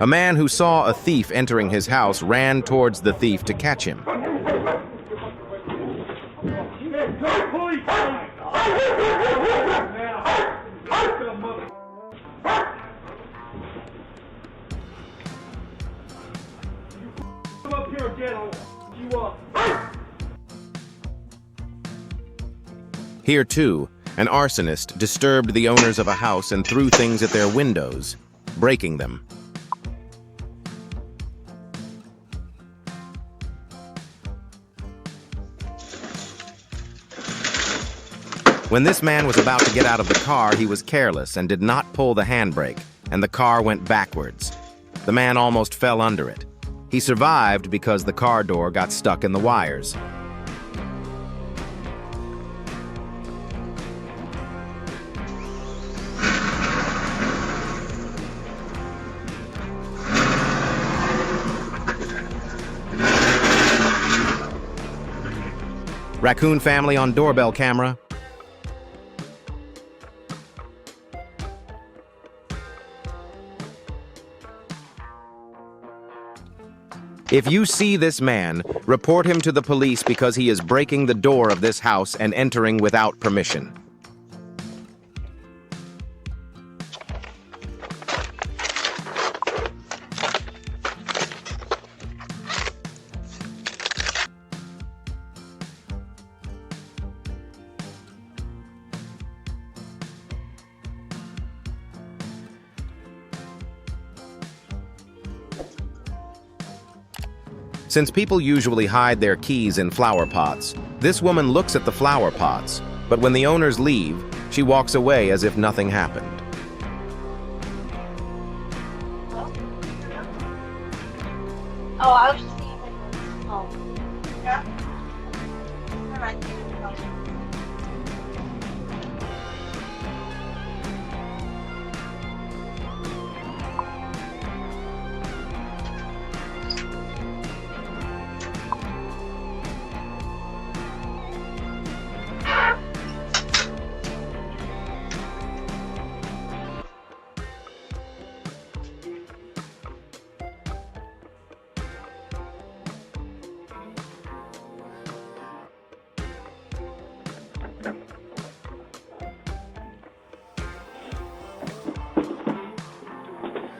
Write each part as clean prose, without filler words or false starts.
A man who saw a thief entering his house ran towards the thief to catch him. Here, too, an arsonist disturbed the owners of a house and threw things at their windows, breaking them. When this man was about to get out of the car, he was careless and did not pull the handbrake, and the car went backwards. The man almost fell under it. He survived because the car door got stuck in the wires. Raccoon family on doorbell camera. If you see this man, report him to the police because he is breaking the door of this house and entering without permission. Since people usually hide their keys in flower pots, this woman looks at the flower pots, but when the owners leave, she walks away as if nothing happened. Oh, I was just seeing if it was home. Yeah? Never mind.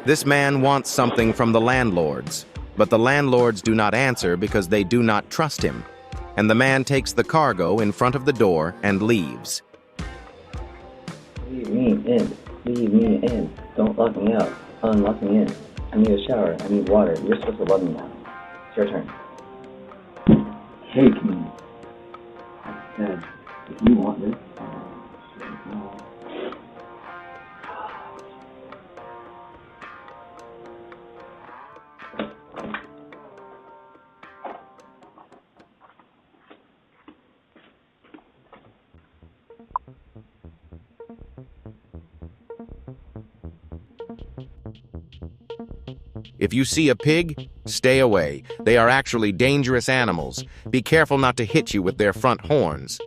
This man wants something from the landlords, but the landlords do not answer because they do not trust him, and the man takes the cargo in front of the door and leaves. Leave me in. Leave me in. Don't lock me out. Unlock me in. I need a shower. I need water. You're supposed to love me now. It's your turn. Take me. I said, if you want this, If you see a pig, stay away. They are actually dangerous animals. Be careful not to hit you with their front horns.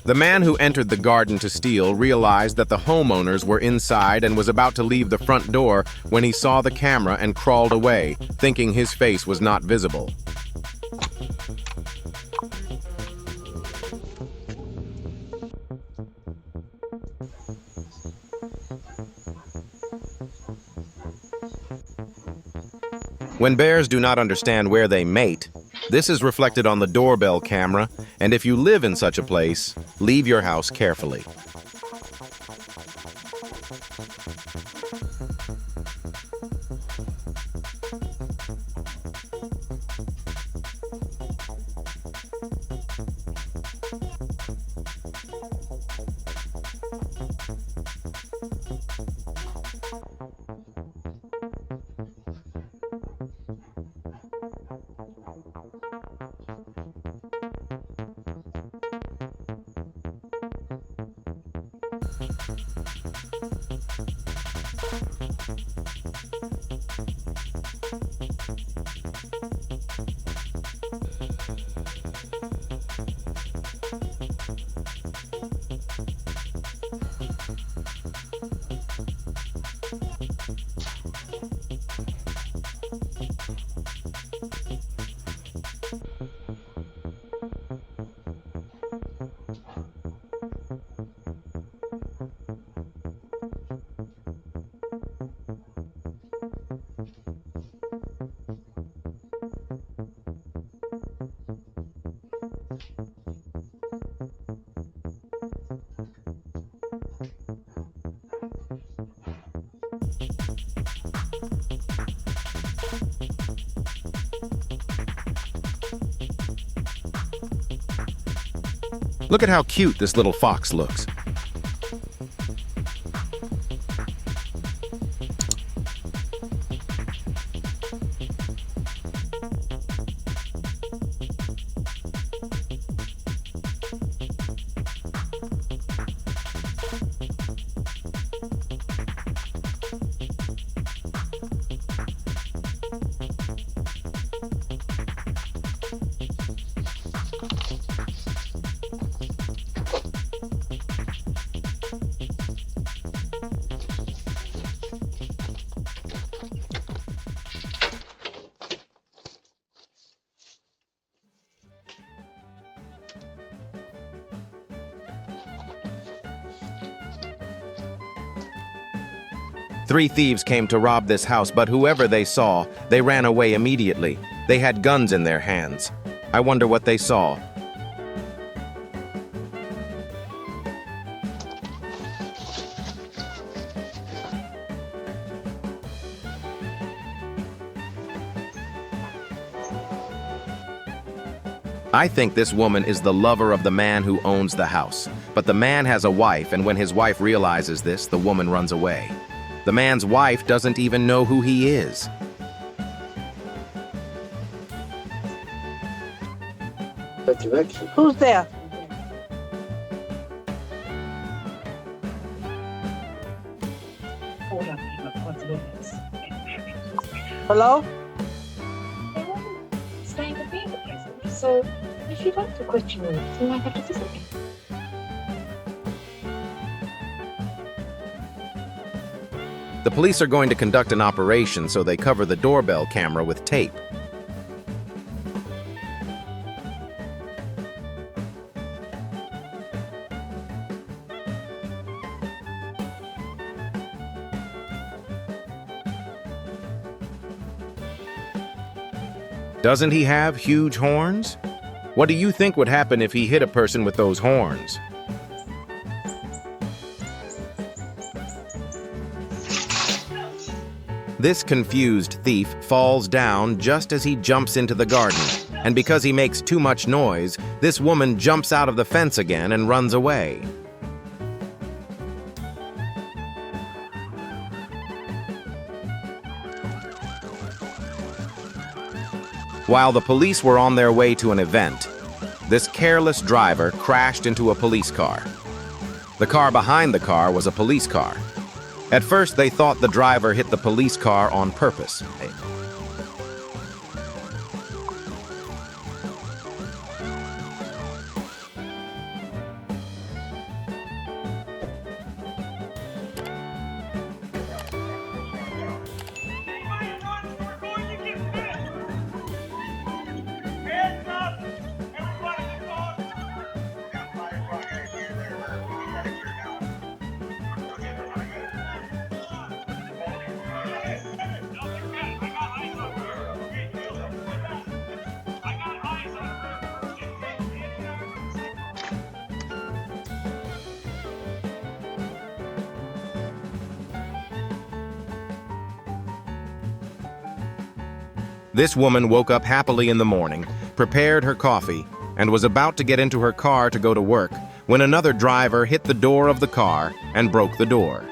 The man who entered the garden to steal realized that the homeowners were inside and was about to leave the front door when he saw the camera and crawled away, thinking his face was not visible. When bears do not understand where they mate, this is reflected on the doorbell camera, and if you live in such a place, leave your house carefully. Look at how cute this little fox looks. Three thieves came to rob this house, but whoever they saw, they ran away immediately. They had guns in their hands. I wonder what they saw. I think this woman is the lover of the man who owns the house. But the man has a wife, and when his wife realizes this, the woman runs away. The man's wife doesn't even know who he is. Who's there? Hello? Staying with me, so if you'd like to question me, you might have to visit me. The police are going to conduct an operation, so they cover the doorbell camera with tape. Doesn't he have huge horns? What do you think would happen if he hit a person with those horns? This confused thief falls down just as he jumps into the garden, and because he makes too much noise, this woman jumps out of the fence again and runs away. While the police were on their way to an event, this careless driver crashed into a police car. The car behind the car was a police car. At first, they thought the driver hit the police car on purpose. This woman woke up happily in the morning, prepared her coffee, and was about to get into her car to go to work when another driver hit the door of the car and broke the door.